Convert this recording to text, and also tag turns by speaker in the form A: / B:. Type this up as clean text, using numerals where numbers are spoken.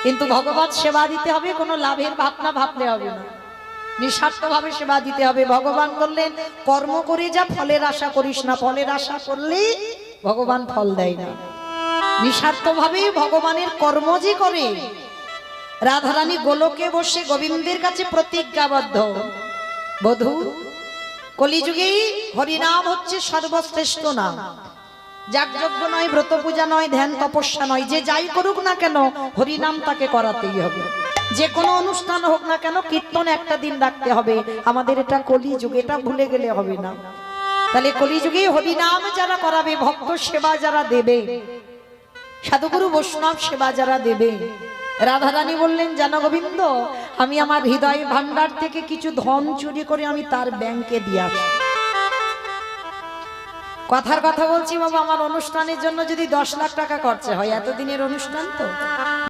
A: কিন্তু ভগবত সেবা দিতে হবে, কোনো লাভের ভাবনা ভাবলে হবে না, নিঃস্বার্থভাবে সেবা দিতে হবে। ভগবান বললেন কর্ম করে যা, ফলের আশা করিস না। ফলের আশা করলে ভগবান ফল দেয় না। নিঃস্বার্থভাবে ভগবানের কর্ম যে করে। রাধারানী গোলকে বসে গোবিন্দের কাছে প্রতিজ্ঞাবদ্ধ, বধূ কলিযুগে হরিনাম হচ্ছে সর্বশ্রেষ্ঠ নাম। যাগযজ্ঞ নয়, ব্রত পূজা নয়, ধ্যান তপস্যা নয়, যে যাই করুক না কেন হরিনাম তাকে করাতেই হবে। যে কোনো অনুষ্ঠান হোক না কেন কীর্তন একটা দিন রাখতে হবে। আমাদের এটা কলিযুগ, এটা ভুলে গেলে হবে না। তাহলে কলিযুগে হরিনাম যারা করাবে, ভক্ত সেবা যারা দেবে, সাধুগুরু বৈষ্ণব সেবা যারা দেবে, রাধারানী বললেন জানো গোবিন্দ, আমি আমার হৃদয় ভান্ডার থেকে কিছু ধন চুরি করে আমি তার ব্যাংকে দিয়ে আসি। কথার কথা বলছি বাবা, আমার অনুষ্ঠানের জন্য যদি 10 লাখ টাকা খরচা হয়, এতদিনের অনুষ্ঠান তো